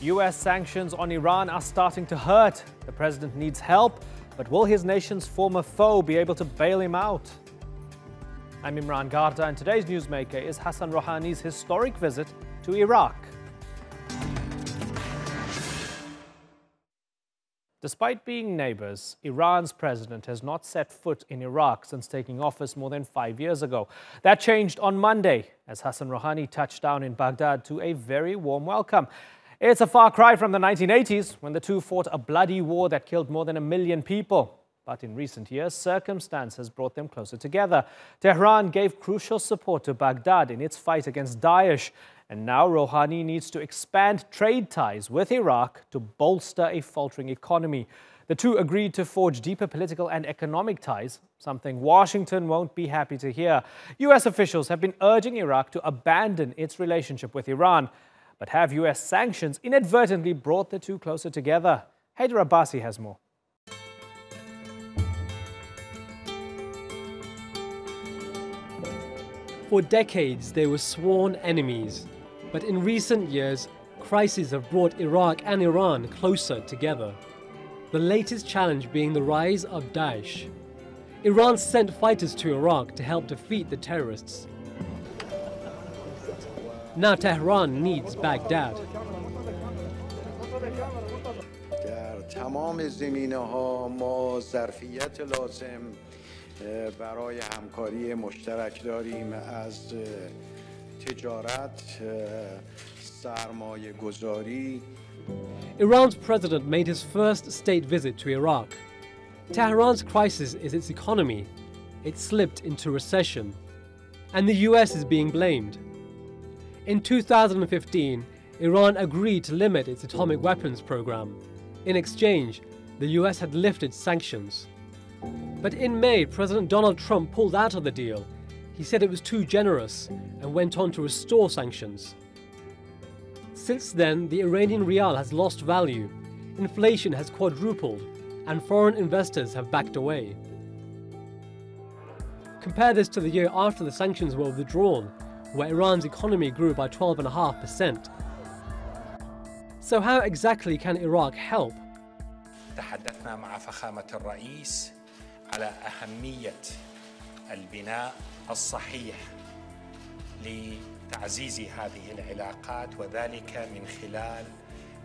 US sanctions on Iran are starting to hurt. The president needs help, but will his nation's former foe be able to bail him out? I'm Imran Garda, and today's newsmaker is Hassan Rouhani's historic visit to Iraq. Despite being neighbors, Iran's president has not set foot in Iraq since taking office more than 5 years ago. That changed on Monday as Hassan Rouhani touched down in Baghdad to a very warm welcome. It's a far cry from the 1980s, when the two fought a bloody war that killed more than 1 million people. But in recent years, circumstance has brought them closer together. Tehran gave crucial support to Baghdad in its fight against Daesh. And now Rouhani needs to expand trade ties with Iraq to bolster a faltering economy. The two agreed to forge deeper political and economic ties, something Washington won't be happy to hear. US officials have been urging Iraq to abandon its relationship with Iran. But have US sanctions inadvertently brought the two closer together? Hinder Abbasi has more. For decades, they were sworn enemies. But in recent years, crises have brought Iraq and Iran closer together. The latest challenge being the rise of Daesh. Iran sent fighters to Iraq to help defeat the terrorists. Now Tehran needs Baghdad. در تمام زمینه‌ها ما ظرفیت لازم برای همکاری مشترک داریم از تجارت، سرمایه‌گذاری. Iran's president made his first state visit to Iraq. Tehran's crisis is its economy. It slipped into recession. And the US is being blamed. In 2015, Iran agreed to limit its atomic weapons program. In exchange, the US had lifted sanctions. But in May, President Donald Trump pulled out of the deal. He said it was too generous and went on to restore sanctions. Since then, the Iranian rial has lost value, inflation has quadrupled, and foreign investors have backed away. Compare this to the year after the sanctions were withdrawn, where Iran's economy grew by 12.5%. So how exactly can Iraq help? تحدثنا مع فخامة الرئيس على أهمية البناء الصحيح لتعزيز هذه العلاقات، وذلك من خلال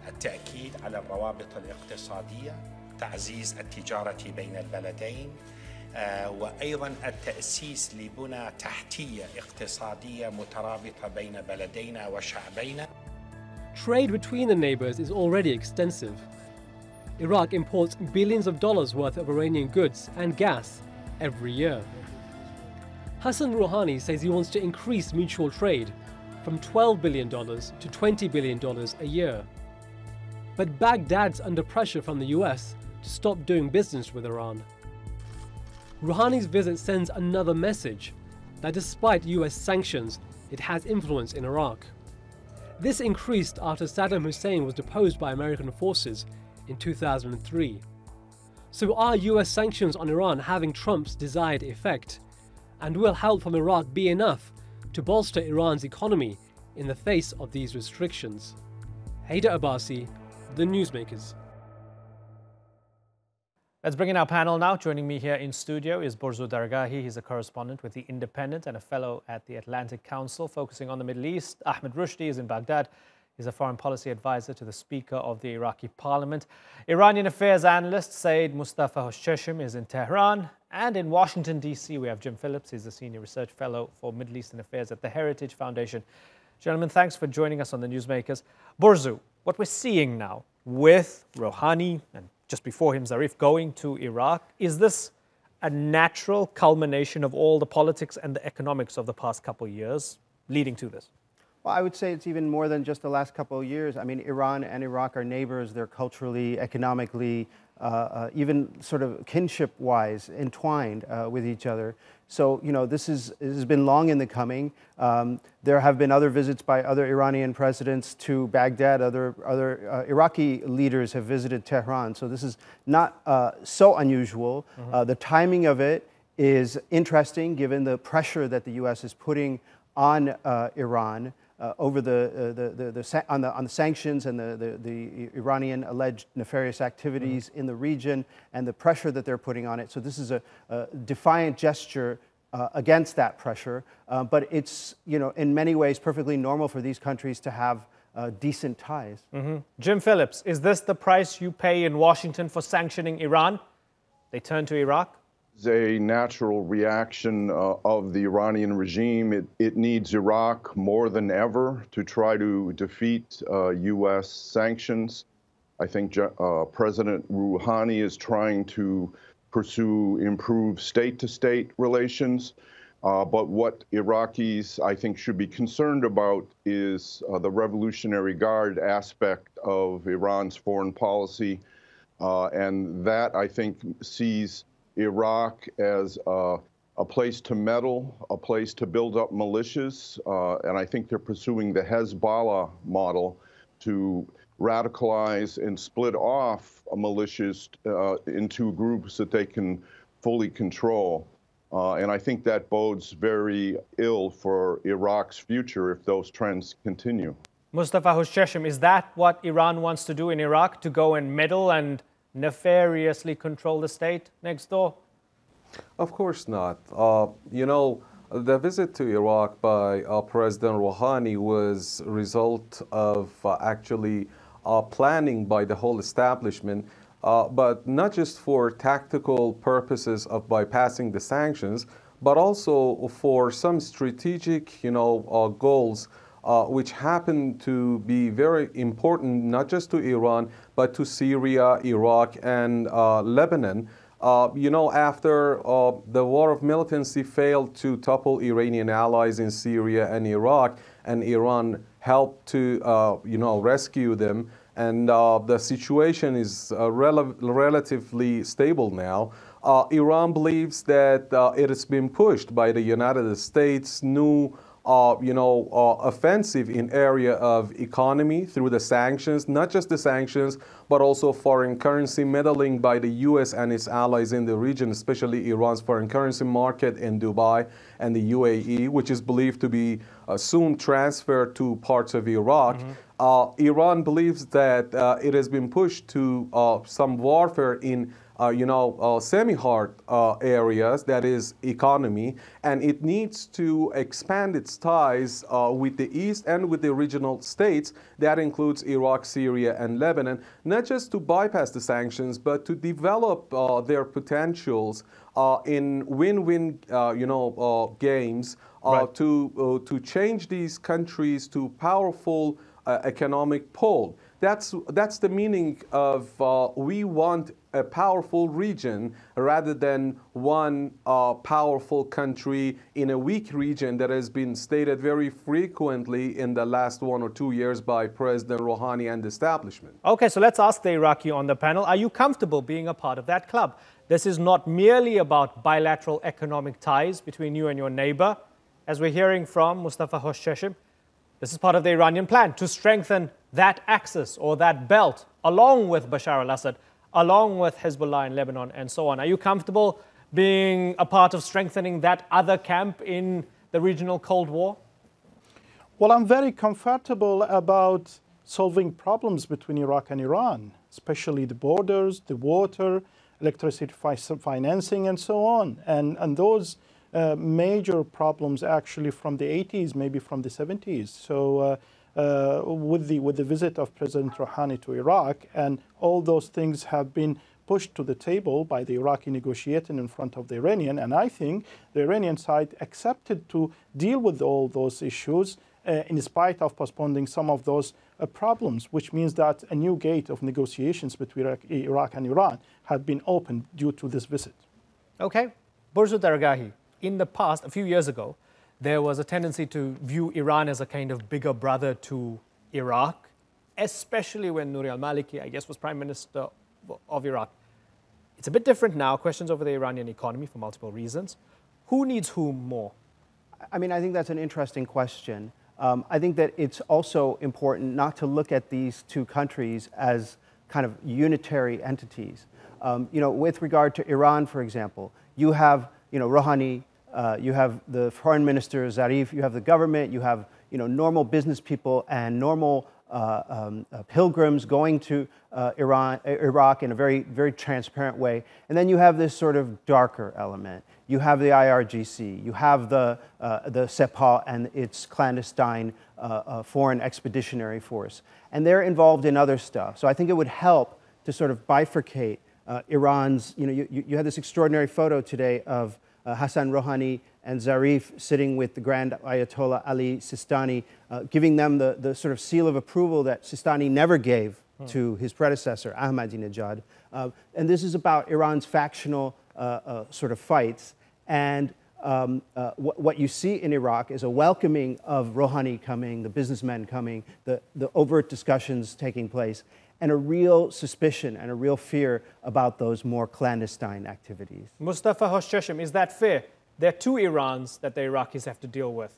التأكيد على الروابط الاقتصادية، تعزيز التجارة بين البلدين، وأيضا التأسيس لبنى تحتية اقتصادية مترابطة بين بلدينا وشعبينا. Trade between the neighbors is already extensive. Iraq imports billions of dollars worth of Iranian goods and gas every year. Hassan Rouhani says he wants to increase mutual trade from $12 billion to $20 billion a year. But Baghdad's under pressure from the US to stop doing business with Iran. Rouhani's visit sends another message, that despite US sanctions, it has influence in Iraq. This increased after Saddam Hussein was deposed by American forces in 2003. So are US sanctions on Iran having Trump's desired effect? And will help from Iraq be enough to bolster Iran's economy in the face of these restrictions? Hinder Abbasi, The Newsmakers. Let's bring in our panel now. Joining me here in studio is Borzu Dargahi. He's a correspondent with The Independent and a fellow at the Atlantic Council focusing on the Middle East. Ahmed Rushdi is in Baghdad. He's a foreign policy advisor to the Speaker of the Iraqi Parliament. Iranian affairs analyst Saeed Mustafa Hoshcheshim is in Tehran. And in Washington, D.C., we have Jim Phillips. He's a senior research fellow for Middle Eastern affairs at the Heritage Foundation. Gentlemen, thanks for joining us on the Newsmakers. Borzu, what we're seeing now with Rouhani and just before him, Zarif, going to Iraq, is this a natural culmination of all the politics and the economics of the past couple of years leading to this? Well, I would say it's even more than just the last couple of years. I mean, Iran and Iraq are neighbors. They're culturally, economically, even sort of kinship-wise entwined with each other. So, you know, this has been long in the coming. There have been other visits by other Iranian presidents to Baghdad. Other Iraqi leaders have visited Tehran. So this is not so unusual. The timing of it is interesting given the pressure that the U.S. is putting on Iran. over on the sanctions and the Iranian alleged nefarious activities in the region and the pressure that they're putting on it. So this is a defiant gesture against that pressure, but it's, you know, in many ways perfectly normal for these countries to have decent ties. Jim Phillips, is this the price you pay in Washington for sanctioning Iran? They turn to Iraq? It's a natural reaction of the Iranian regime. It needs Iraq more than ever to try to defeat U.S. sanctions. I think President Rouhani is trying to pursue improved state-to-state relations. But what Iraqis, I think, should be concerned about is the Revolutionary Guard aspect of Iran's foreign policy. And that, I think, sees Iraq as a place to meddle, a place to build up militias. And I think they're pursuing the Hezbollah model to radicalize and split off militias into groups that they can fully control. And I think that bodes very ill for Iraq's future if those trends continue. Mustafa Husheshim, is that what Iran wants to do in Iraq, to go and meddle and nefariously control the state next door? Of course not. You know, the visit to Iraq by President Rouhani was a result of actually planning by the whole establishment, but not just for tactical purposes of bypassing the sanctions, but also for some strategic, you know, goals which happen to be very important, not just to Iran, but to Syria, Iraq, and Lebanon. You know, after the war of militancy failed to topple Iranian allies in Syria and Iraq, and Iran helped to, you know, rescue them, and the situation is relatively stable now. Iran believes that it has been pushed by the United States' new offensive in area of economy through the sanctions, not just the sanctions, but also foreign currency meddling by the U.S. and its allies in the region, especially Iran's foreign currency market in Dubai and the UAE, which is believed to be soon transferred to parts of Iraq. Iran believes that it has been pushed to some warfare in semi-hard areas, that is economy, and it needs to expand its ties with the East and with the regional states. That includes Iraq, Syria, and Lebanon, not just to bypass the sanctions, but to develop their potentials in win-win, games, right, to change these countries to powerful economic pole. That's the meaning of we want a powerful region rather than one powerful country in a weak region that has been stated very frequently in the last 1 or 2 years by President Rouhani and the establishment. Okay, so let's ask the Iraqi on the panel, are you comfortable being a part of that club? This is not merely about bilateral economic ties between you and your neighbor. As we're hearing from Mustafa Husheshim, this is part of the Iranian plan to strengthen that axis or that belt along with Bashar al-Assad, along with Hezbollah in Lebanon and so on. Are you comfortable being a part of strengthening that other camp in the regional Cold War? Well, I'm very comfortable about solving problems between Iraq and Iran, especially the borders, the water, electricity financing, and so on. And those major problems actually from the 80s, maybe from the 70s. So with the visit of President Rouhani to Iraq, and all those things have been pushed to the table by the Iraqi negotiating in front of the Iranian, and I think the Iranian side accepted to deal with all those issues in spite of postponing some of those problems, which means that a new gate of negotiations between Iraq and Iran had been opened due to this visit. Okay. Burzu Dargahi, in the past, a few years ago, there was a tendency to view Iran as a kind of bigger brother to Iraq, especially when Nouri al-Maliki, I guess, was Prime Minister of Iraq. It's a bit different now, questions over the Iranian economy for multiple reasons. Who needs whom more? I mean, I think that's an interesting question. I think that it's also important not to look at these two countries as kind of unitary entities. With regard to Iran, for example, you have Rouhani, you have the foreign minister Zarif, you have the government, you have normal business people and normal pilgrims going to Iraq in a very, very transparent way. And then you have this sort of darker element. You have the IRGC, you have the Sepah and its clandestine foreign expeditionary force. And they're involved in other stuff. So I think it would help to sort of bifurcate Iran's, you had this extraordinary photo today of Hassan Rouhani and Zarif sitting with the Grand Ayatollah Ali Sistani, giving them the sort of seal of approval that Sistani never gave to his predecessor, Ahmadinejad. And this is about Iran's factional sort of fights. And what you see in Iraq is a welcoming of Rouhani coming, the businessmen coming, the overt discussions taking place, and a real suspicion and a real fear about those more clandestine activities. Mustafa Hoshchesham, is that fair? There are two Irans that the Iraqis have to deal with.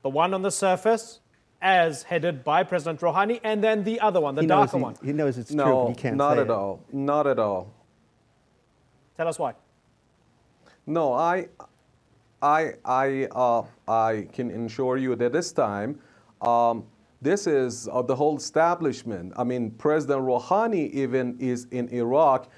The one on the surface, as headed by President Rouhani, and then the other one, the darker one. He knows it's true, No, but he can't not say at all. Not at all. Tell us why. No, I can assure you that this time, this is the whole establishment. I mean, President Rouhani even is in Iraq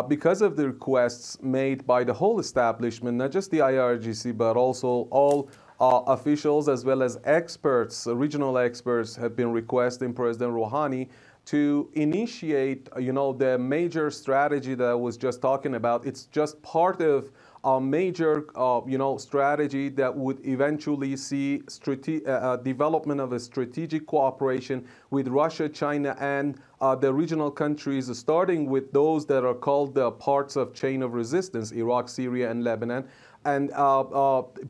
because of the requests made by the whole establishment, not just the IRGC, but also all officials as well as experts, regional experts have been requesting President Rouhani to initiate, the major strategy that I was just talking about. It's just part of a major, strategy that would eventually see development of a strategic cooperation with Russia, China, and the regional countries, starting with those that are called the parts of chain of resistance, Iraq, Syria, and Lebanon. And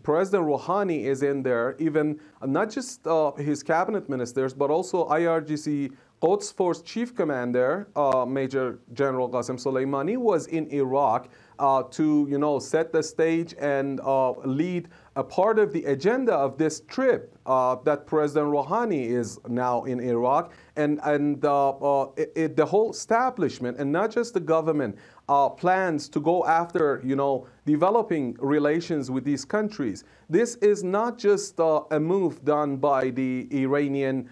President Rouhani is in there, even not just his cabinet ministers, but also IRGC Quds Force Chief Commander, Major General Qasem Soleimani, was in Iraq to set the stage and lead a part of the agenda of this trip that President Rouhani is now in Iraq, and the whole establishment, and not just the government, plans to go after developing relations with these countries. This is not just a move done by the Iranian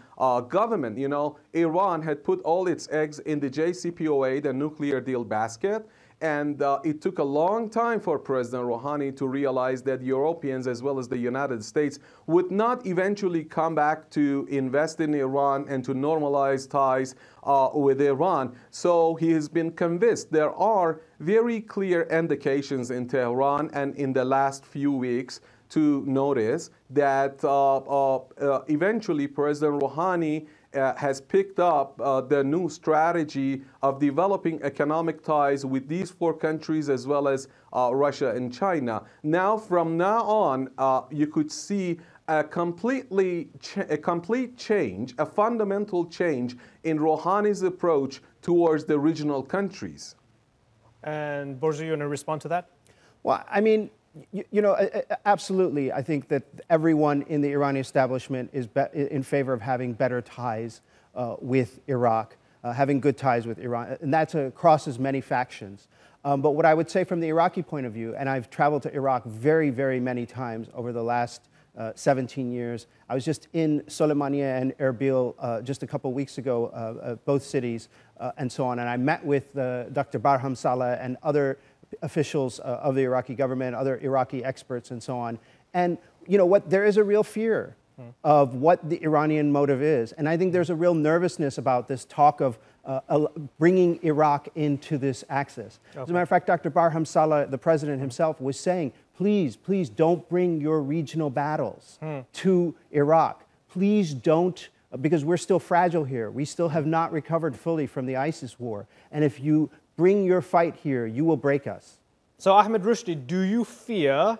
government. Iran had put all its eggs in the JCPOA, the nuclear deal basket. And it took a long time for President Rouhani to realize that Europeans as well as the United States would not eventually come back to invest in Iran and to normalize ties with Iran. So he has been convinced. There are very clear indications in Tehran and in the last few weeks to notice that eventually President Rouhani has picked up the new strategy of developing economic ties with these four countries as well as Russia and China. Now, from now on, you could see a complete change, a fundamental change in Rouhani's approach towards the regional countries. And Borja, you want to respond to that? Well, I mean, absolutely. I think that everyone in the Iranian establishment is in favor of having better ties with Iraq, having good ties with Iran, and that crosses many factions. But what I would say from the Iraqi point of view, and I've traveled to Iraq very, very many times over the last 17 years. I was just in Soleimaniye and Erbil just a couple weeks ago, both cities, and so on, and I met with Dr. Barham Saleh and other officials of the Iraqi government, other Iraqi experts, and so on. And there is a real fear of what the Iranian motive is. And I think there's a real nervousness about this talk of bringing Iraq into this axis. Okay. As a matter of fact, Dr. Barham Saleh, the president himself, was saying, please, please don't bring your regional battles to Iraq. Please don't, because we're still fragile here. We still have not recovered fully from the ISIS war. And if you bring your fight here, you will break us. So Ahmed Rushdie, do you fear,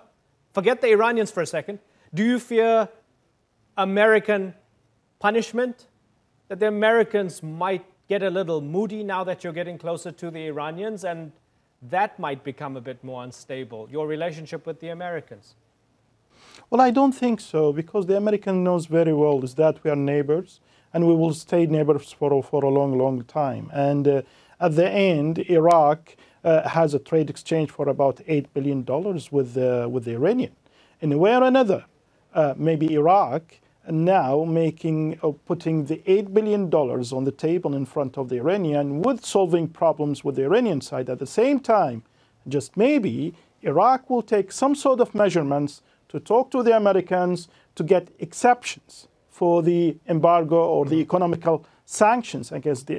forget the Iranians for a second, do you fear American punishment? That the Americans might get a little moody now that you're getting closer to the Iranians, and that might become a bit more unstable, your relationship with the Americans? Well, I don't think so, because the American knows very well is that we are neighbors, and we will stay neighbors for a long, long time. And at the end, Iraq has a trade exchange for about $8 billion with the Iranian. In a way or another, maybe Iraq now putting the $8 billion on the table in front of the Iranian with solving problems with the Iranian side. At the same time, just maybe, Iraq will take some sort of measurements to talk to the Americans to get exceptions for the embargo or the economical sanctions against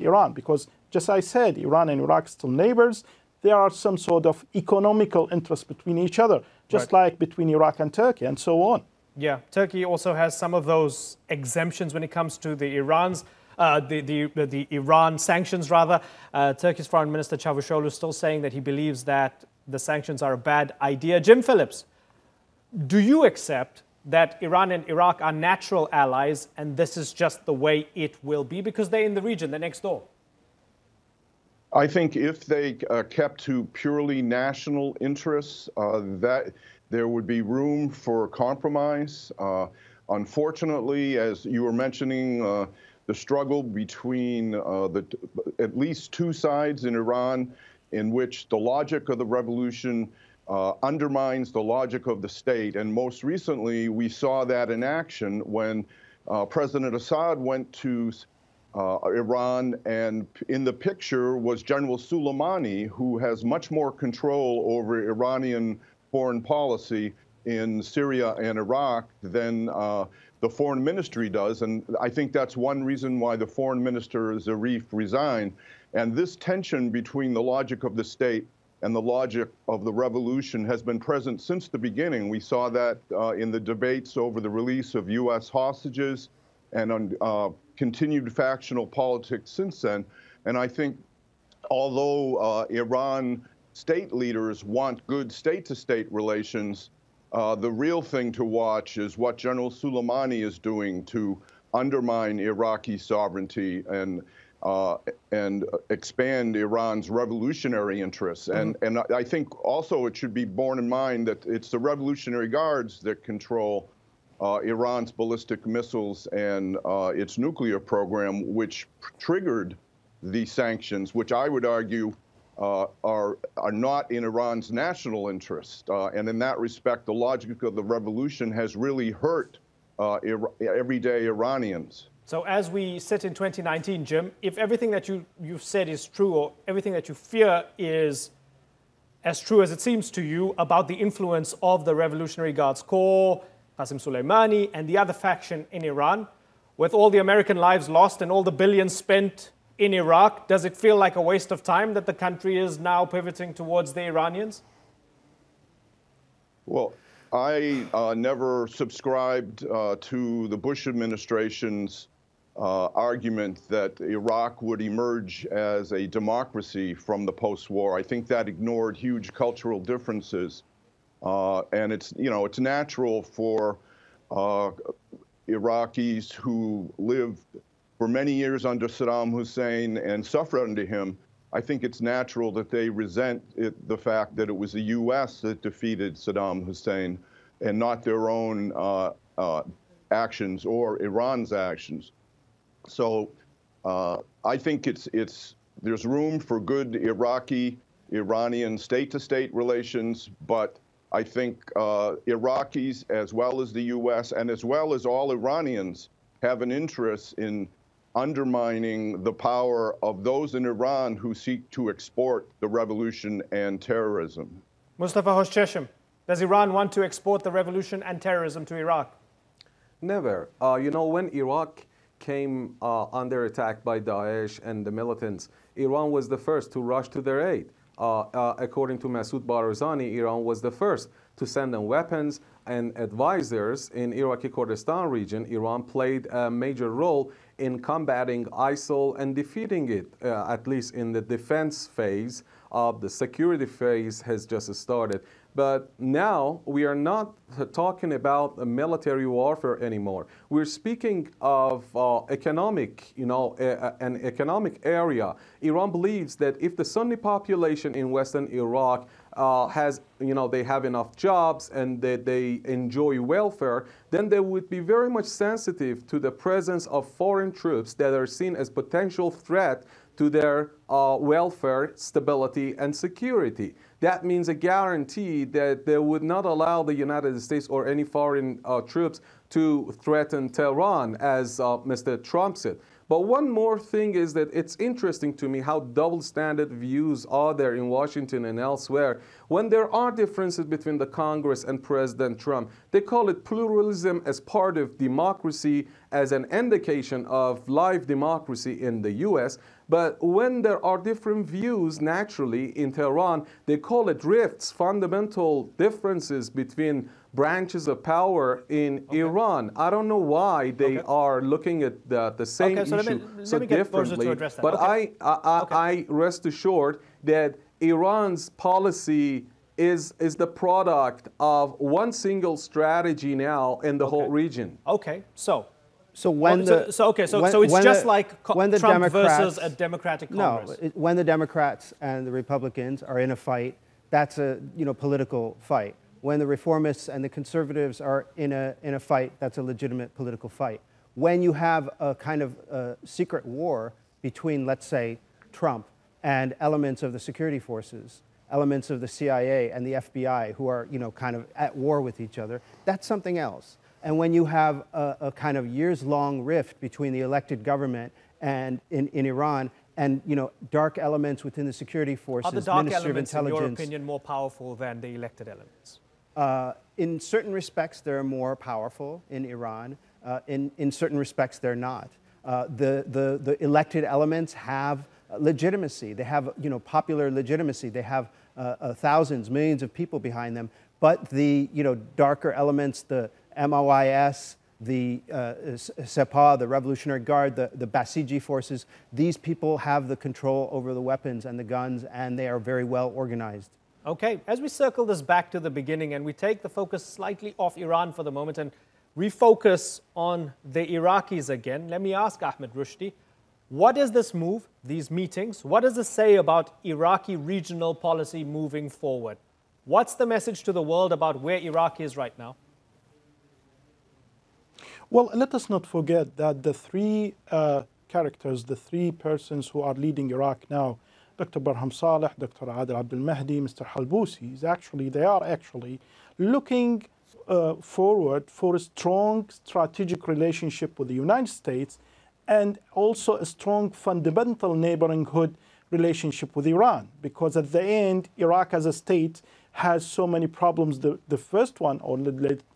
Iran. Because, just as I said, Iran and Iraq are still neighbors. There are some sort of economical interests between each other, just like between Iraq and Turkey and so on. Yeah, Turkey also has some of those exemptions when it comes to the Iran sanctions, rather. Turkey's Foreign Minister Çavuşoğlu is still saying that he believes that the sanctions are a bad idea. Jim Phillips, do you accept that Iran and Iraq are natural allies and this is just the way it will be because they're in the region, they're next door? I think if they kept to purely national interests, that there would be room for compromise. Unfortunately, as you were mentioning, the struggle between at least two sides in Iran, in which the logic of the revolution undermines the logic of the state. And most recently, we saw that in action when President Assad went to Iran, and in the picture was General Soleimani, who has much more control over Iranian foreign policy in Syria and Iraq than the foreign ministry does. And I think that's one reason why the foreign minister, Zarif, resigned. And this tension between the logic of the state and the logic of the revolution has been present since the beginning. We saw that in the debates over the release of U.S. hostages and on continued factional politics since then. And I think although Iran state leaders want good state-to-state relations, the real thing to watch is what General Soleimani is doing to undermine Iraqi sovereignty and expand Iran's revolutionary interests. And I think also it should be borne in mind that it's the Revolutionary Guards that control Iran's ballistic missiles and its nuclear program, which triggered the sanctions, which I would argue are not in Iran's national interest. And in that respect, the logic of the revolution has really hurt everyday Iranians. So as we sit in 2019, Jim, if everything that you've said is true, or everything that you fear is as true as it seems to you about the influence of the Revolutionary Guards Corps, Qasem Soleimani, and the other faction in Iran, with all the American lives lost and all the billions spent in Iraq, does it feel like a waste of time that the country is now pivoting towards the Iranians? Well, I never subscribed to the Bush administration's argument that Iraq would emerge as a democracy from the post-war. I think that ignored huge cultural differences. And it's natural for Iraqis who lived for many years under Saddam Hussein and suffered under him. I think it's natural that they resent the fact that it was the U.S. that defeated Saddam Hussein and not their own actions or Iran's actions. So I think there's room for good Iranian state-to-state relations, but I think Iraqis, as well as the U.S. and as well as all Iranians, have an interest in undermining the power of those in Iran who seek to export the revolution and terrorism. Mustafa Hoshcheshem, does Iran want to export the revolution and terrorism to Iraq? Never. When Iraq came under attack by Daesh and the militants, Iran was the first to rush to their aid. According to Masoud Barzani, Iran was the first to send them weapons and advisors in Iraqi Kurdistan region. Iran played a major role in combating ISIL and defeating it, at least in the defense phase. The security phase has just started. But now we are not talking about military warfare anymore. We're speaking of economic, an economic area. Iran believes that if the Sunni population in Western Iraq they have enough jobs and that they enjoy welfare, then they would be very much sensitive to the presence of foreign troops that are seen as potential threat to their welfare, stability, and security. That means a guarantee that they would not allow the United States or any foreign troops to threaten Tehran, as Mr. Trump said. But one more thing is that it's interesting to me how double-standard views are there in Washington and elsewhere. When there are differences between the Congress and President Trump, they call it pluralism as part of democracy, as an indication of live democracy in the US. But when there are different views, naturally, in Tehran, they call it rifts, fundamental differences between branches of power in Iran. I don't know why they are looking at the same issue so differently, but I rest assured that Iran's policy is the product of one single strategy now in the whole region. Okay, so when it's just like Trump versus a Democratic Congress. No, when the Democrats and the Republicans are in a fight, that's a political fight. When the reformists and the conservatives are in a fight, that's a legitimate political fight. When you have a kind of secret war between, let's say, Trump and elements of the security forces, elements of the CIA and the FBI who are kind of at war with each other, that's something else. And when you have a kind of years-long rift between the elected government and in Iran and dark elements within the security forces, are the dark Ministry elements, of Intelligence, in your opinion, more powerful than the elected elements? In certain respects, they're more powerful in Iran. In certain respects, they're not. The elected elements have legitimacy. They have popular legitimacy. They have thousands, millions of people behind them. But the darker elements, the MOIS, the Sepah, the Revolutionary Guard, the Basiji forces, these people have the control over the weapons and the guns, and they are very well organized. Okay, as we circle this back to the beginning and we take the focus slightly off Iran for the moment and refocus on the Iraqis again, let me ask Ahmed Rushdie, what does this move, these meetings, what does this say about Iraqi regional policy moving forward? What's the message to the world about where Iraq is right now? Well, let us not forget that the three characters, the three persons who are leading Iraq now, Dr. Barham Saleh, Dr. Adel Abdel Mahdi, Mr. Halbousi, they are actually looking forward for a strong strategic relationship with the United States and also a strong fundamental neighborhood relationship with Iran. Because at the end, Iraq as a state has so many problems. The first one, or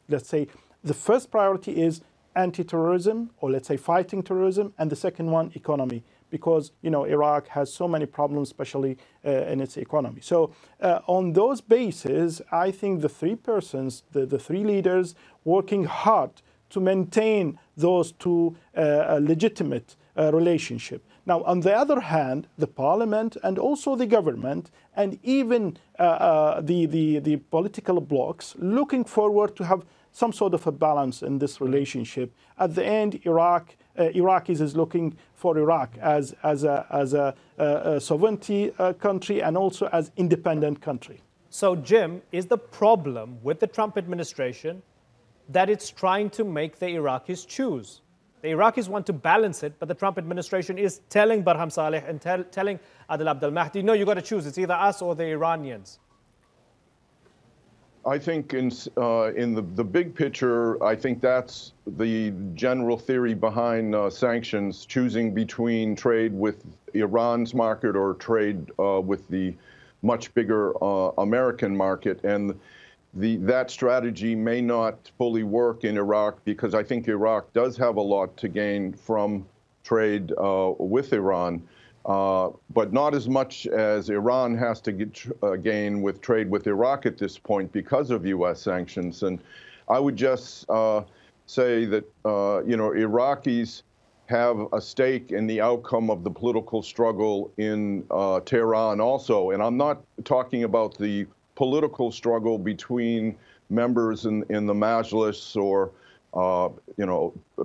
let's say the first priority is anti-terrorism, or let's say fighting terrorism, and the second one, economy. Because Iraq has so many problems, especially in its economy. So on those bases, I think the three persons, the three leaders, working hard to maintain those two legitimate relationship. Now, on the other hand, the parliament and also the government and even the political blocs looking forward to have some sort of a balance in this relationship. At the end, Iraqis is looking for Iraq as a sovereignty country and also as independent country. So, Jim, is the problem with the Trump administration that it's trying to make the Iraqis choose? The Iraqis want to balance it, but the Trump administration is telling Barham Saleh and telling Adel Abdel Mahdi, no, you've got to choose. It's either us or the Iranians. I think in the big picture, I think that's the general theory behind sanctions, choosing between trade with Iran's market or trade with the much bigger American market. And that strategy may not fully work in Iraq because I think Iraq does have a lot to gain from trade with Iran. But not as much as Iran has to gain with trade with Iraq at this point because of U.S. sanctions. And I would just say that, Iraqis have a stake in the outcome of the political struggle in Tehran also. And I'm not talking about the political struggle between members in the Majlis or,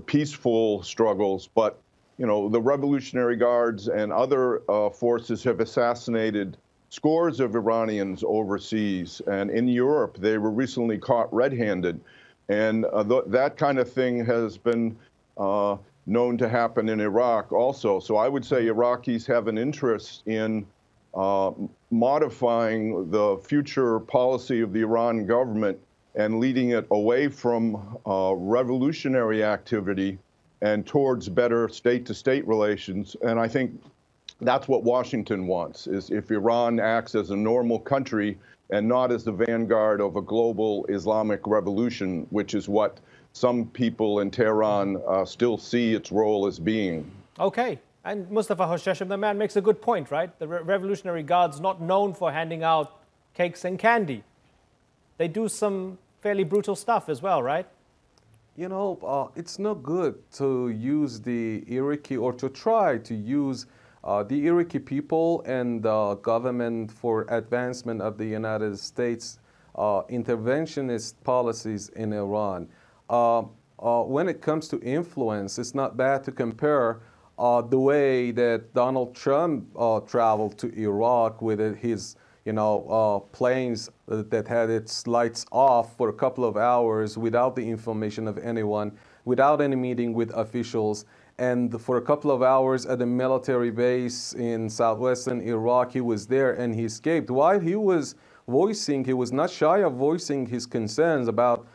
peaceful struggles, but the Revolutionary Guards and other forces have assassinated scores of Iranians overseas. And in Europe, they were recently caught red-handed. And that kind of thing has been known to happen in Iraq also. So I would say Iraqis have an interest in modifying the future policy of the Iran government and leading it away from revolutionary activity and towards better state-to-state relations. And I think that's what Washington wants, is if Iran acts as a normal country and not as the vanguard of a global Islamic revolution, which is what some people in Tehran still see its role as being. Okay. And Mustafa Hoshashim, the man makes a good point, right? The Revolutionary Guard's not known for handing out cakes and candy. They do some fairly brutal stuff as well, right? You know, it's not good to use the Iraqi, or to try to use the Iraqi people and the government for advancement of the United States interventionist policies in Iran. When it comes to influence, it's not bad to compare the way that Donald Trump traveled to Iraq with his, planes that had its lights off for a couple of hours without the information of anyone, without any meeting with officials, and for a couple of hours at a military base in southwestern Iraq. He was there and he escaped. While he was not shy of voicing his concerns about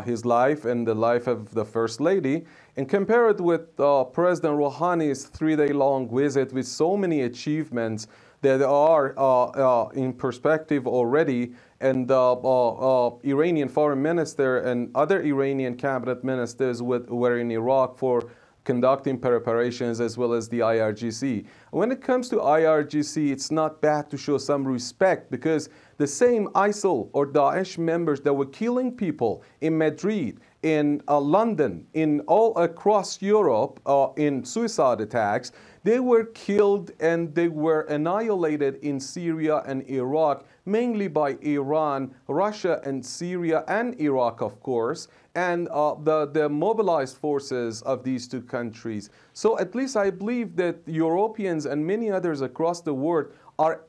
his life and the life of the First Lady, and compare it with President Rouhani's 3-day-long visit with so many achievements that are in perspective already, and Iranian foreign minister and other Iranian cabinet ministers were in Iraq for conducting preparations, as well as the IRGC. When it comes to IRGC, it's not bad to show some respect, because the same ISIL or Daesh members that were killing people in Madrid, in London, in all across Europe, in suicide attacks, they were killed and they were annihilated in Syria and Iraq, mainly by Iran, Russia, and Syria, and Iraq, of course, and the mobilized forces of these two countries. So at least I believe that Europeans and many others across the world are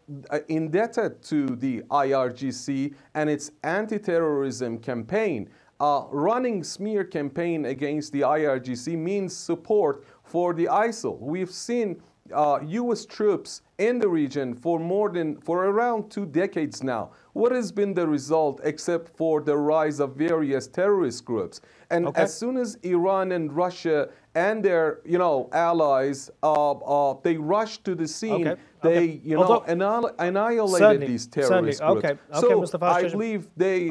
indebted to the IRGC and its anti-terrorism campaign. Running smear campaign against the IRGC means support for the ISIL. We've seen U.S. troops in the region for around 2 decades now. What has been the result except for the rise of various terrorist groups? And as soon as Iran and Russia and their allies they rushed to the scene, they annihilated these terrorist groups. So Mustafa, I believe they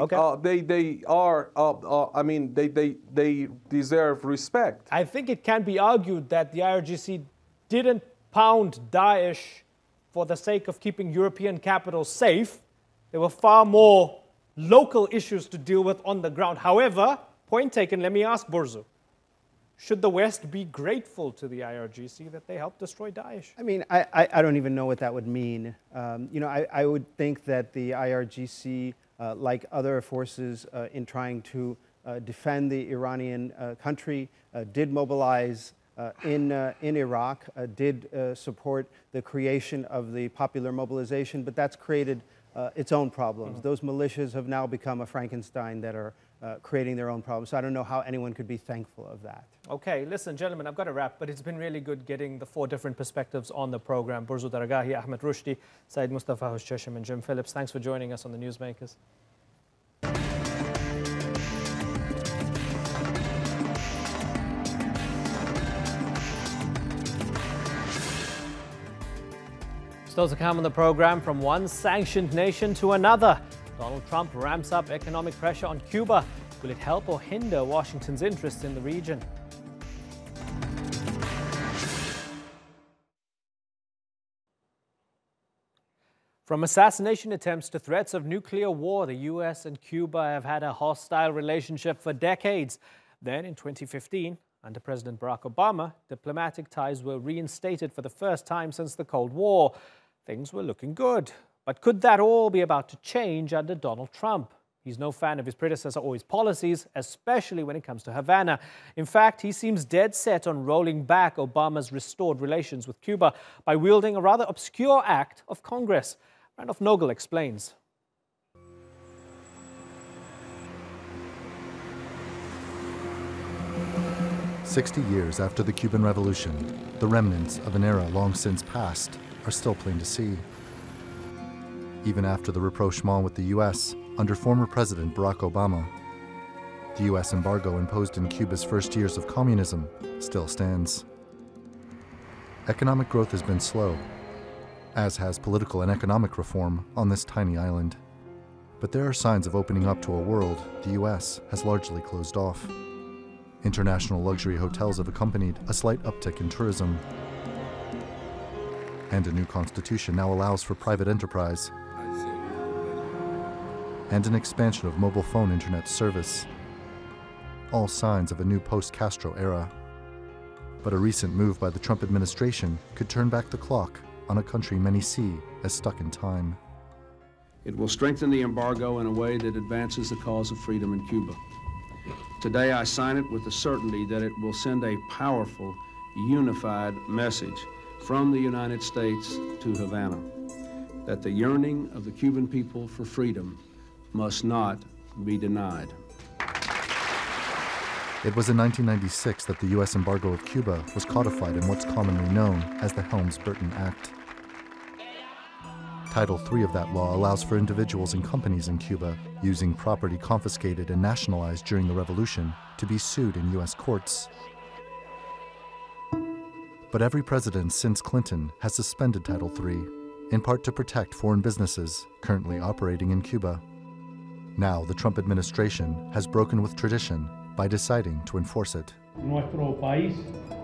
deserve respect. I think it can be argued that the IRGC didn't pound Daesh for the sake of keeping European capitals safe. There were far more local issues to deal with on the ground. However, point taken, let me ask Burzu, should the West be grateful to the IRGC that they helped destroy Daesh? I mean, I don't even know what that would mean. I would think that the IRGC, like other forces in trying to defend the Iranian country, did mobilize in Iraq, did support the creation of the popular mobilization, but that's created its own problems. Those militias have now become a Frankenstein that are creating their own problems. So I don't know how anyone could be thankful of that. Okay, listen, gentlemen, I've got to wrap, but it's been really good getting the 4 different perspectives on the program. Burzu Daragahi, Ahmed Rushdi, Saeed Mustafa Hoshashim, and Jim Phillips. Thanks for joining us on the Newsmakers. Still to come on the program, from one sanctioned nation to another. Donald Trump ramps up economic pressure on Cuba. Will it help or hinder Washington's interest in the region? From assassination attempts to threats of nuclear war, the US and Cuba have had a hostile relationship for decades. Then in 2015, under President Barack Obama, diplomatic ties were reinstated for the first time since the Cold War. Things were looking good. But could that all be about to change under Donald Trump? He's no fan of his predecessor or his policies, especially when it comes to Havana. In fact, he seems dead set on rolling back Obama's restored relations with Cuba by wielding a rather obscure act of Congress. Randolph Nogel explains. "60 years after the Cuban Revolution, the remnants of an era long since past are still plain to see. Even after the rapprochement with the US under former President Barack Obama, The US embargo imposed in Cuba's first years of communism still stands. Economic growth has been slow, as has political and economic reform on this tiny island. But there are signs of opening up to a world the US has largely closed off. International luxury hotels have accompanied a slight uptick in tourism. And a new constitution now allows for private enterprise and an expansion of mobile phone internet service. All signs of a new post-Castro era. But a recent move by the Trump administration could turn back the clock on a country many see as stuck in time. It will strengthen the embargo in a way that advances the cause of freedom in Cuba. Today I sign it with the certainty that it will send a powerful, unified message from the United States to Havana, that the yearning of the Cuban people for freedom must not be denied. It was in 1996 that the U.S. embargo of Cuba was codified in what's commonly known as the Helms-Burton Act. Title III of that law allows for individuals and companies in Cuba using property confiscated and nationalized during the revolution to be sued in U.S. courts. But every president since Clinton has suspended Title III, in part to protect foreign businesses currently operating in Cuba. Now the Trump administration has broken with tradition by deciding to enforce it. Nuestro país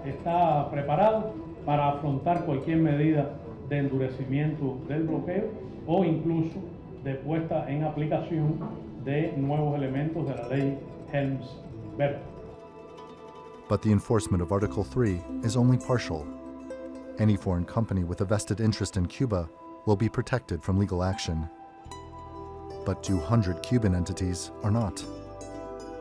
está preparado para afrontar cualquier medida de endurecimiento del bloqueo o incluso de puesta en aplicación de nuevos elementos de la ley Helms-Burton. But the enforcement of Article 3 is only partial. Any foreign company with a vested interest in Cuba will be protected from legal action. But 200 Cuban entities are not,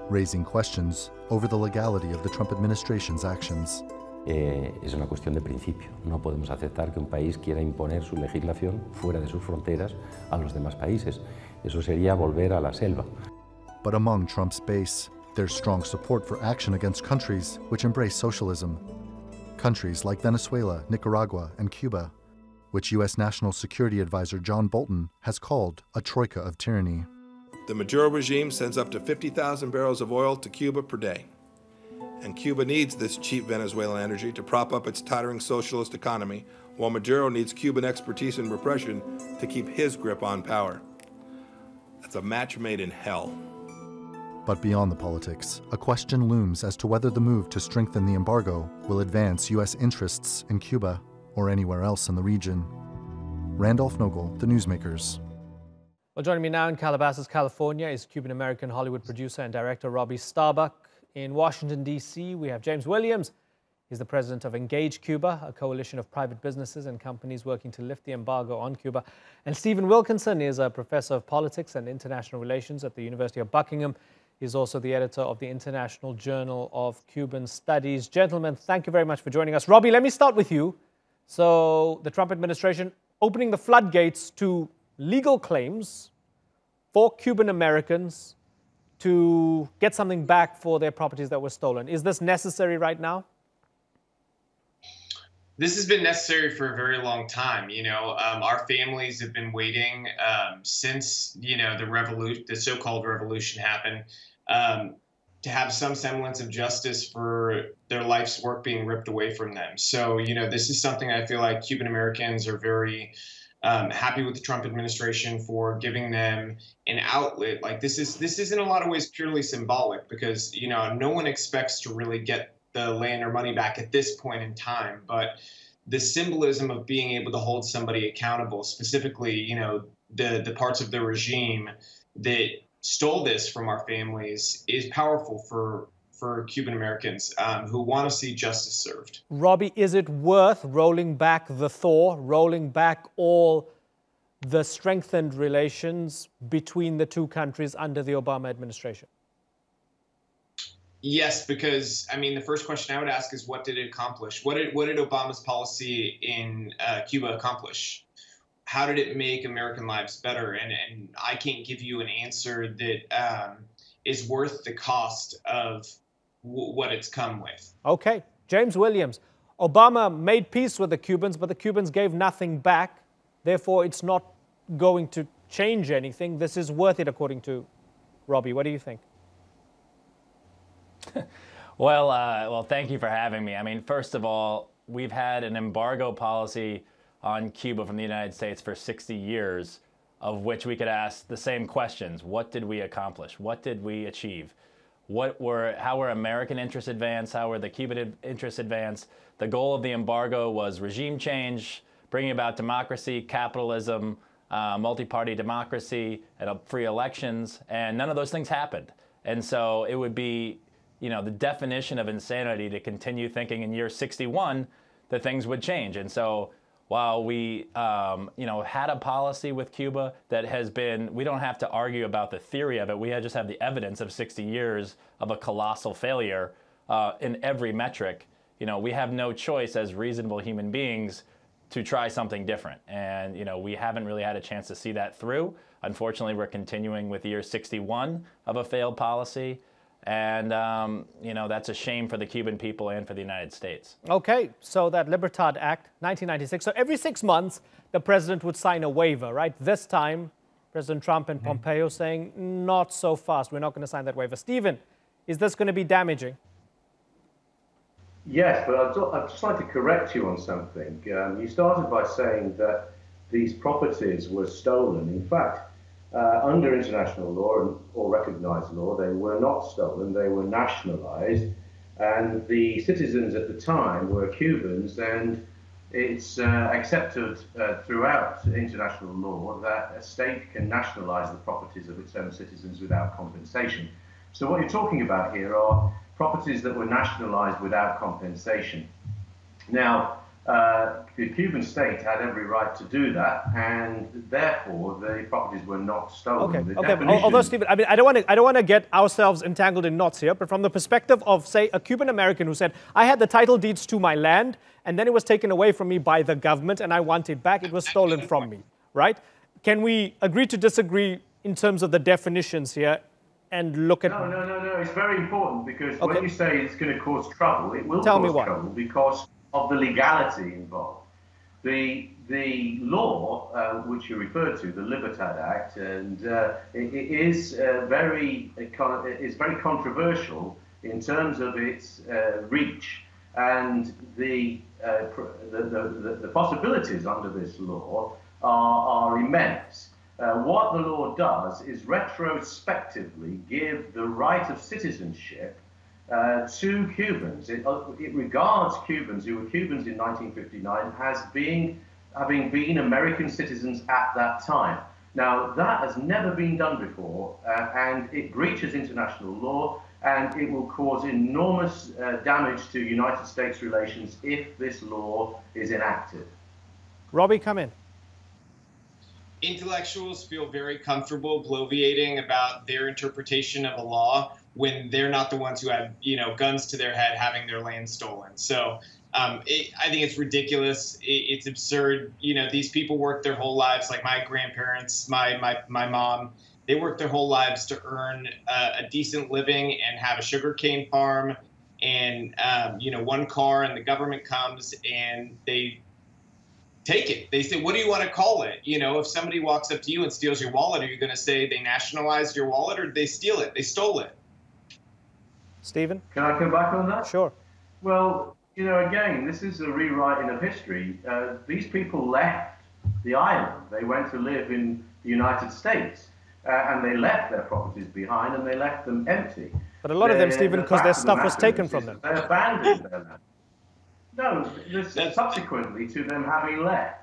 raising questions over the legality of the Trump administration's actions. Es una cuestión de principio. No podemos aceptar que un país quiera imponer su legislación fuera de sus fronteras a los demás países. Eso sería volver a la selva. But among Trump's base, there's strong support for action against countries which embrace socialism. Countries like Venezuela, Nicaragua, and Cuba, which U.S. National Security Advisor John Bolton has called a troika of tyranny. The Maduro regime sends up to 50,000 barrels of oil to Cuba per day. And Cuba needs this cheap Venezuelan energy to prop up its tottering socialist economy, while Maduro needs Cuban expertise in repression to keep his grip on power. That's a match made in hell. But beyond the politics, a question looms as to whether the move to strengthen the embargo will advance U.S. interests in Cuba or anywhere else in the region. Randolph Nogle, The Newsmakers. Well, joining me now in Calabasas, California is Cuban-American Hollywood producer and director Robbie Starbuck. In Washington, D.C., we have James Williams. He's the president of Engage Cuba, a coalition of private businesses and companies working to lift the embargo on Cuba. And Stephen Wilkinson is a professor of politics and international relations at the University of Buckingham. He's also the editor of the International Journal of Cuban Studies. Gentlemen, thank you very much for joining us. Robbie, let me start with you. So the Trump administration opening the floodgates to legal claims for Cuban Americans to get something back for their properties that were stolen. Is this necessary right now? This has been necessary for a very long time. Our families have been waiting since, the so-called revolution happened, to have some semblance of justice for their life's work being ripped away from them. So, this is something I feel like Cuban Americans are very happy with the Trump administration for giving them an outlet. Like this is in a lot of ways purely symbolic because, no one expects to really get the land or money back at this point in time. But the symbolism of being able to hold somebody accountable, specifically, the parts of the regime that stole this from our families, is powerful for Cuban Americans who want to see justice served. Robbie, is it worth rolling back the thaw, rolling back all the strengthened relations between the two countries under the Obama administration? Yes, because, the first question I would ask is what did it accomplish? What did Obama's policy in Cuba accomplish? How did it make American lives better? And I can't give you an answer that is worth the cost of what it's come with. Okay. James Williams, Obama made peace with the Cubans, but the Cubans gave nothing back. Therefore, it's not going to change anything. This is worth it, according to Robbie. What do you think? Well, thank you for having me. I mean, first of all, we've had an embargo policy on Cuba from the United States for 60 years, of which we could ask the same questions. What did we accomplish? What did we achieve? How were American interests advanced? How were the Cuban interests advanced? The goal of the embargo was regime change, bringing about democracy, capitalism, multi-party democracy, and free elections, and none of those things happened. And so it would be, the definition of insanity to continue thinking in year 61 that things would change. And so while we, had a policy with Cuba that has been, we don't have to argue about the theory of it. We just have the evidence of 60 years of a colossal failure in every metric. We have no choice as reasonable human beings to try something different. And, we haven't really had a chance to see that through. Unfortunately, we're continuing with year 61 of a failed policy. And, that's a shame for the Cuban people and for the United States. Okay, so that Libertad Act, 1996. So every 6 months, the president would sign a waiver, right? This time, President Trump and Pompeo saying, not so fast. We're not going to sign that waiver. Stephen, is this going to be damaging? Yes, but I'd just like to correct you on something. You started by saying that these properties were stolen. In fact, under international law or recognized law, they were not stolen, they were nationalized, and the citizens at the time were Cubans, and it's accepted throughout international law that a state can nationalize the properties of its own citizens without compensation. So what you're talking about here are properties that were nationalized without compensation. Now, the Cuban state had every right to do that, and therefore the properties were not stolen. Okay. Although, Stephen, I mean, I don't want to get ourselves entangled in knots here, but from the perspective of, say, a Cuban American who said, I had the title deeds to my land, and then it was taken away from me by the government, and I want it back. It was stolen from me, right? Can we agree to disagree in terms of the definitions here and look at... No. It's very important because when you say it's going to cause trouble, it will Tell cause me why. trouble because of the legality involved. The law, which you referred to, the Libertad Act, and it is very controversial in terms of its reach, and the possibilities under this law are immense. What the law does is retrospectively give the right of citizenship to Cubans. It regards Cubans who were Cubans in 1959 as having been American citizens at that time. Now, that has never been done before, and it breaches international law, and it will cause enormous damage to United States relations if this law is enacted. Robbie, come in. Intellectuals feel very comfortable bloviating about their interpretation of a law when they're not the ones who have, guns to their head having their land stolen. So I think it's ridiculous. It's absurd. These people work their whole lives, like my grandparents, my mom, they work their whole lives to earn a decent living and have a sugarcane farm and, one car, and the government comes and they take it. They say, what do you want to call it? If somebody walks up to you and steals your wallet, are you going to say they nationalized your wallet or did they steal it? They stole it. Stephen? Can I come back on that? Sure. Well, again, this is a rewriting of history. These people left the island. They went to live in the United States, and they left their properties behind, and they left them empty. But a lot of them, Stephen, because their stuff was taken from them. They abandoned their land. No, subsequently to them having left.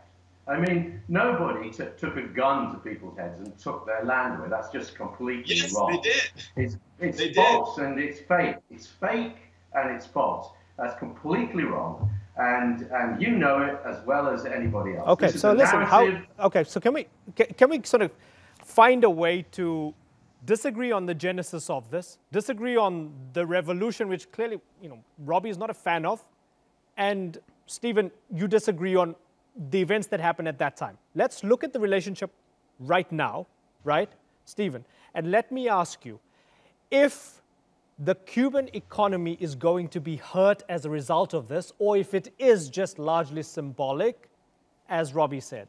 I mean, nobody took a gun to people's heads and took their land away. That's just completely wrong. Yes, they did. It's false and it's fake. It's fake and it's false. That's completely wrong. And you know it as well as anybody else. Okay, so listen, so can we sort of find a way to disagree on the genesis of this, disagree on the revolution, which clearly, Robbie is not a fan of, and Stephen, you disagree on the events that happened at that time. Let's look at the relationship right now, right, Stephen? And let me ask you, if the Cuban economy is going to be hurt as a result of this, or if it is just largely symbolic, as Robbie said.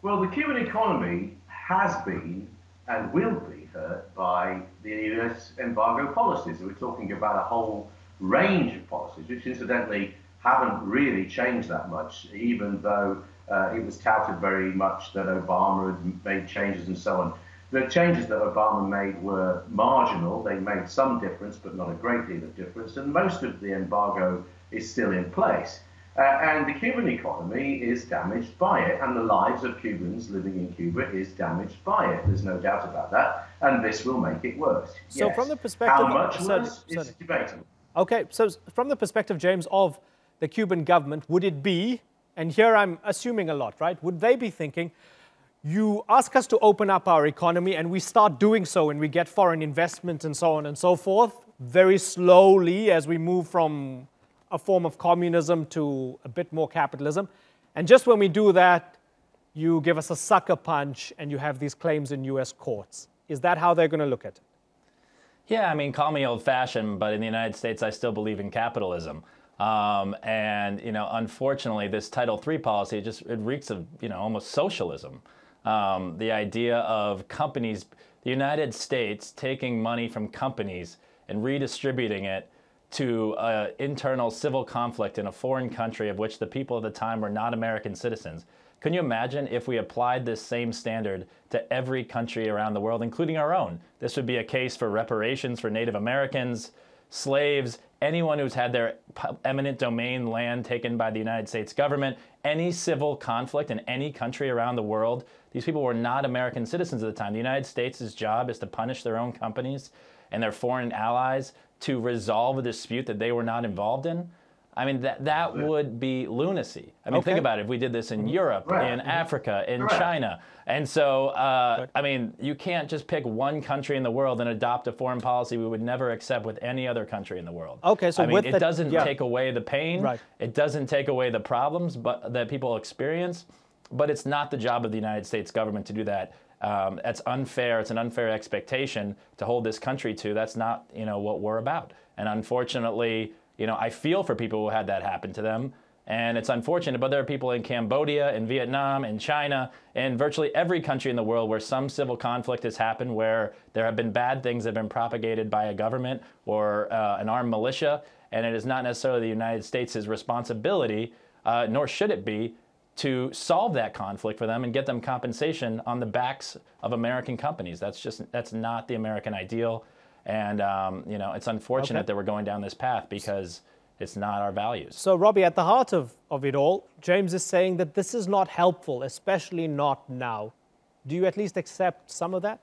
Well, the Cuban economy has been and will be hurt by the US embargo policies. We're talking about a whole range of policies, which incidentally haven't really changed that much, even though it was touted very much that Obama had made changes and so on. The changes that Obama made were marginal. They made some difference, but not a great deal of difference. And most of the embargo is still in place. And the Cuban economy is damaged by it, and the lives of Cubans living in Cuba is damaged by it. There's no doubt about that. And this will make it worse. So yes. from the perspective... How much worse is debatable. Okay, so from the perspective, James, of the Cuban government, would it be, and here I'm assuming a lot, right? Would they be thinking, you ask us to open up our economy and we start doing so and we get foreign investment and so on and so forth, very slowly as we move from a form of communism to a bit more capitalism. And just when we do that, you give us a sucker punch and you have these claims in US courts. Is that how they're going to look at it? Yeah, I mean, call me old-fashioned, but in the United States, I still believe in capitalism. And, you know, unfortunately, this Title III policy, it reeks of, you know, almost socialism. The idea of companies, the United States taking money from companies and redistributing it to internal civil conflict in a foreign country of which the people at the time were not American citizens. Can you imagine if we applied this same standard to every country around the world, including our own? This would be a case for reparations for Native Americans, slaves, anyone who's had their eminent domain land taken by the United States government, any civil conflict in any country around the world. These people were not American citizens at the time. The United States' job is to punish their own companies and their foreign allies to resolve a dispute that they were not involved in. I mean, that would be lunacy. I mean, think about it. If we did this in Europe, in Africa, in China. And so, I mean, you can't just pick one country in the world and adopt a foreign policy we would never accept with any other country in the world. Okay, so I mean, it doesn't take away the pain. Right. It doesn't take away the problems that people experience. But it's not the job of the United States government to do that. That's unfair. It's an unfair expectation to hold this country to. That's not, you know, what we're about. And unfortunately, you know, I feel for people who had that happen to them, and it's unfortunate, but there are people in Cambodia, in Vietnam, in China, in virtually every country in the world where some civil conflict has happened, where there have been bad things that have been propagated by a government or an armed militia, and it is not necessarily the United States' responsibility, nor should it be, to solve that conflict for them and get them compensation on the backs of American companies. That's not the American ideal. And, you know, it's unfortunate that we're going down this path because it's not our values. So, Robbie, at the heart of it all, James is saying that this is not helpful, especially not now. Do you at least accept some of that?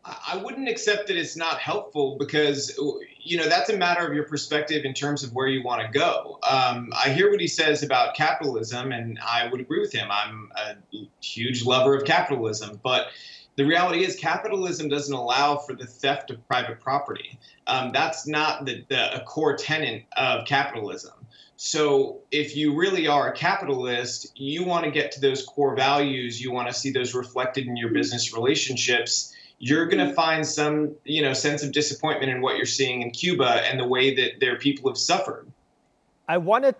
I wouldn't accept that it's not helpful because, you know, that's a matter of your perspective in terms of where you want to go. I hear what he says about capitalism, and I would agree with him. I'm a huge lover of capitalism, but the reality is capitalism doesn't allow for the theft of private property. That's not a core tenet of capitalism. So if you really are a capitalist, you want to get to those core values. You want to see those reflected in your business relationships. You're going to find some, you know, sense of disappointment in what you're seeing in Cuba and the way that their people have suffered. I want to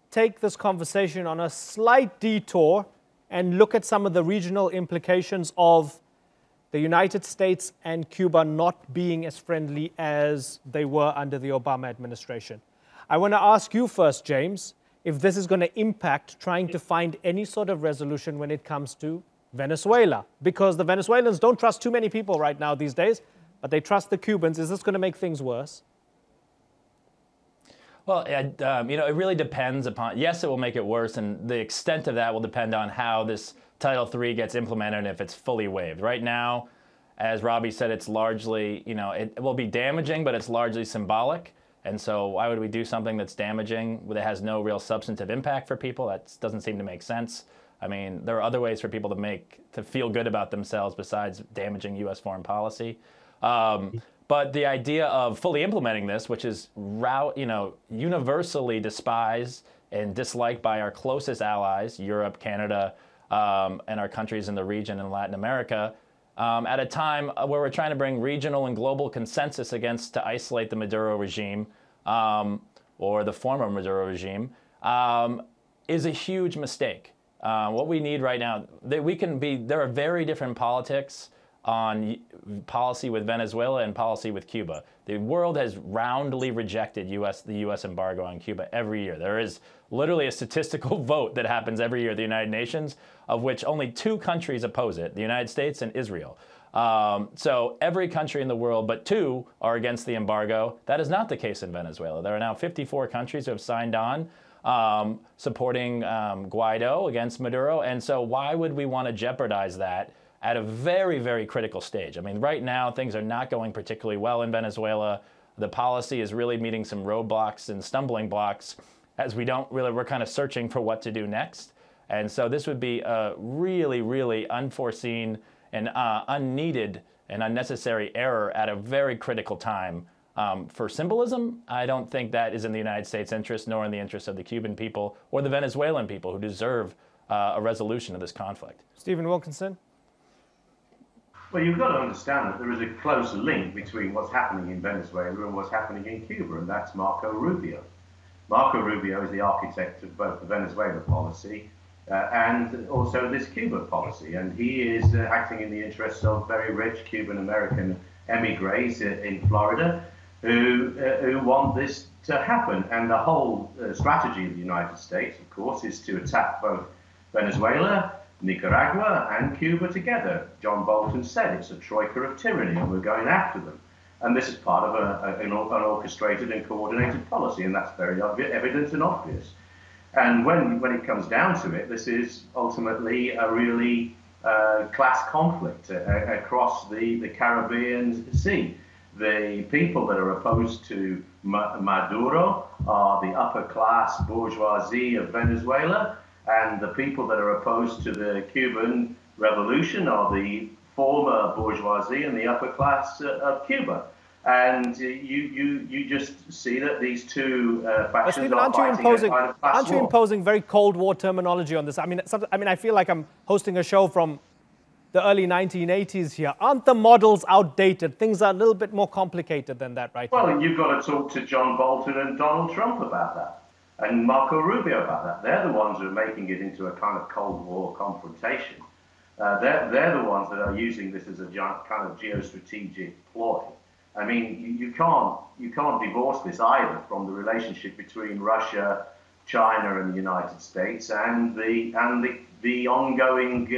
take this conversation on a slight detour and look at some of the regional implications of the United States and Cuba not being as friendly as they were under the Obama administration. I want to ask you first, James, if this is going to impact trying to find any sort of resolution when it comes to Venezuela, because the Venezuelans don't trust too many people right now these days, but they trust the Cubans. Is this going to make things worse? Well, you know, it really depends upon, yes, it will make it worse, and the extent of that will depend on how this Title III gets implemented and if it's fully waived. Right now, as Robbie said, it's largely, you know, it will be damaging, but it's largely symbolic. And so why would we do something that's damaging that has no real substantive impact for people? That doesn't seem to make sense. I mean, there are other ways for people to feel good about themselves besides damaging U.S. foreign policy. But the idea of fully implementing this, which is, you know, universally despised and disliked by our closest allies, Europe, Canada, and our countries in the region in Latin America, at a time where we're trying to bring regional and global consensus to isolate the Maduro regime, or the former Maduro regime, is a huge mistake. What we need right now, there are very different politics on policy with Venezuela and policy with Cuba. The world has roundly rejected the U.S. embargo on Cuba every year. There is literally a statistical vote that happens every year at the United Nations, of which only 2 countries oppose it, the United States and Israel. So every country in the world but 2 are against the embargo. That is not the case in Venezuela. There are now 54 countries who have signed on supporting Guaido against Maduro. And so why would we want to jeopardize that at a very, very critical stage? I mean, right now, things are not going particularly well in Venezuela. The policy is really meeting some roadblocks and stumbling blocks as we're kind of searching for what to do next. And so this would be a really, really unforeseen and unneeded and unnecessary error at a very critical time. For symbolism, I don't think that is in the United States' interest, nor in the interest of the Cuban people or the Venezuelan people who deserve a resolution of this conflict. Stephen Wilkinson? Well, you've got to understand that there is a close link between what's happening in Venezuela and what's happening in Cuba, and that's Marco Rubio. Marco Rubio is the architect of both the Venezuela policy and also this Cuba policy, and he is acting in the interests of very rich Cuban-American emigres in Florida who want this to happen. And the whole strategy of the United States, of course, is to attack both Venezuela, Nicaragua and Cuba together. John Bolton said it's a troika of tyranny and we're going after them. And this is part of an orchestrated and coordinated policy, and that's very evident and obvious. And when it comes down to it, this is ultimately a really class conflict across the Caribbean Sea. The people that are opposed to Maduro are the upper class bourgeoisie of Venezuela, and the people that are opposed to the Cuban revolution are the former bourgeoisie and the upper class of Cuba. And you just see that these two factions Stephen, are fighting a kind of class aren't you war. imposing very Cold War terminology on this? I mean, I feel like I'm hosting a show from the early 1980s here. Aren't the models outdated? Things are a little bit more complicated than that right now. Well, you've got to talk to John Bolton and Donald Trump about that, and Marco Rubio about that. They're the ones who are making it into a kind of Cold War confrontation. They're the ones that are using this as a kind of geostrategic ploy. I mean, you can't divorce this either from the relationship between Russia, China, and the United States, and the ongoing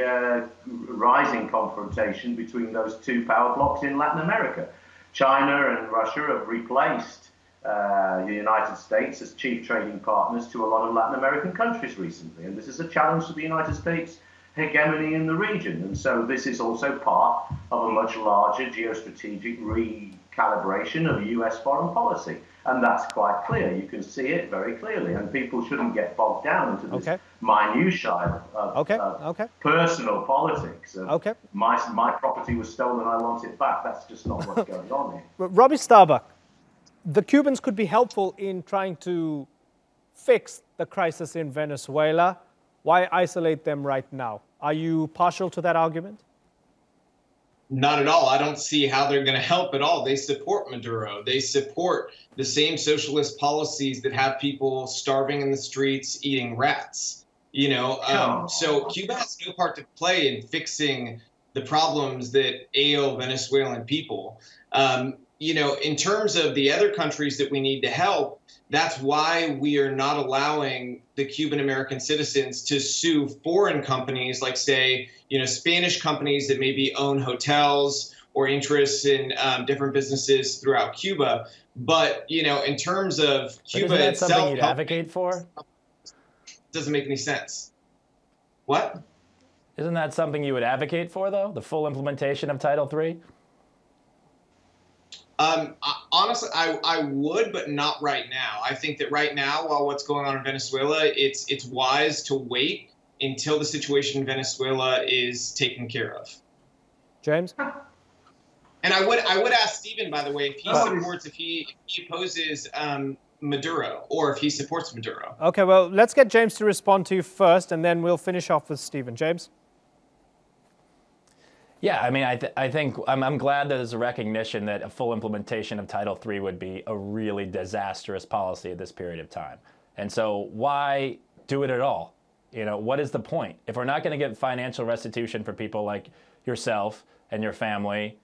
rising confrontation between those two power blocks in Latin America. China and Russia have replaced the United States as chief trading partners to a lot of Latin American countries recently, and this is a challenge to the United States hegemony in the region. And so this is also part of a much larger geostrategic recalibration of US foreign policy. And that's quite clear. You can see it very clearly. And people shouldn't get bogged down into this minutiae of personal politics. My property was stolen, I want it back. That's just not what's going on here. Robbie Starbuck, the Cubans could be helpful in trying to fix the crisis in Venezuela. Why isolate them right now? Are you partial to that argument? Not at all. I don't see how they're going to help at all. They support Maduro. They support the same socialist policies that have people starving in the streets, eating rats. So Cuba has no part to play in fixing the problems that ail Venezuelan people. In terms of the other countries that we need to help, that's why we are not allowing the Cuban American citizens to sue foreign companies like, say, Spanish companies that maybe own hotels or interests in different businesses throughout Cuba. But, in terms of Cuba itself, isn't that something you'd advocate for? Doesn't make any sense. What? Isn't that something you would advocate for, though? The full implementation of Title III? Honestly, I would, but not right now. I think that right now, while what's going on in Venezuela, it's wise to wait until the situation in Venezuela is taken care of. James? And I would ask Stephen, by the way, if he opposes Maduro, or if he supports Maduro. Okay, well, let's get James to respond to you first, and then we'll finish off with Stephen. James? Yeah, I mean, I think I'm glad that there's a recognition that a full implementation of Title III would be a really disastrous policy at this period of time. And so why do it at all? What is the point? If we're not going to get financial restitution for people like yourself and your family,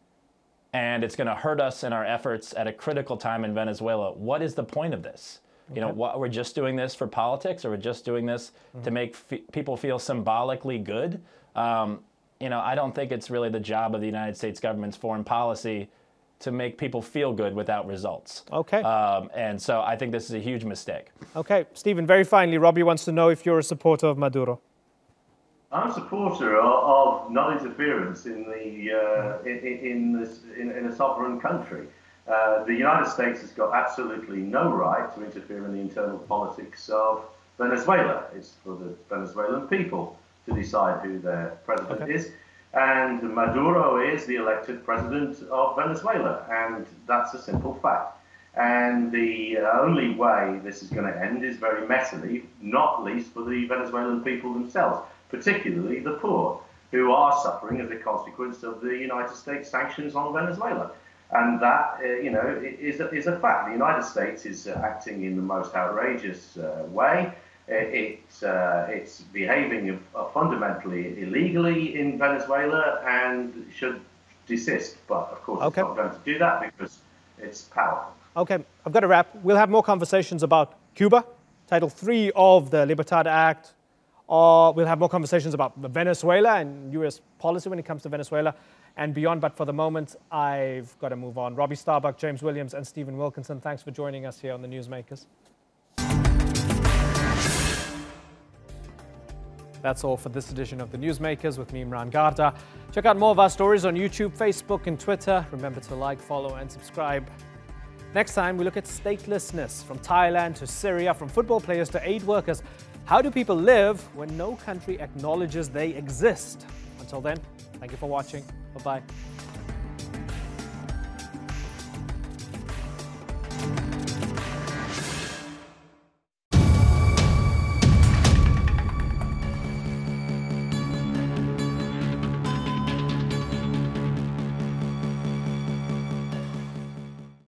and it's going to hurt us in our efforts at a critical time in Venezuela. What is the point of this? You know, we're just doing this for politics, or we're just doing this to make people feel symbolically good? You know, I don't think it's really the job of the United States government's foreign policy to make people feel good without results. Okay. And so I think this is a huge mistake. Okay, Stephen, very finally, Robbie wants to know if you're a supporter of Maduro. I'm a supporter of non-interference in a sovereign country. The United States has got absolutely no right to interfere in the internal politics of Venezuela. It's for the Venezuelan people to decide who their president is. And Maduro is the elected president of Venezuela, and that's a simple fact. And the only way this is going to end is very messily, not least for the Venezuelan people themselves, particularly the poor, who are suffering as a consequence of the United States sanctions on Venezuela. And that, you know, is a fact. The United States is acting in the most outrageous way. It's behaving fundamentally illegally in Venezuela and should desist. But of course, it's not going to do that because it's powerful. Okay, I've got to wrap. We'll have more conversations about Cuba, Title III of the Libertad Act. We'll have more conversations about Venezuela and U.S. policy when it comes to Venezuela and beyond. But for the moment, I've got to move on. Robbie Starbuck, James Williams, and Stephen Wilkinson, thanks for joining us here on the Newsmakers. That's all for this edition of the Newsmakers with me, Imran Garda. Check out more of our stories on YouTube, Facebook, and Twitter. Remember to like, follow, and subscribe. Next time, we look at statelessness, from Thailand to Syria, from football players to aid workers. How do people live when no country acknowledges they exist? Until then, thank you for watching. Bye-bye.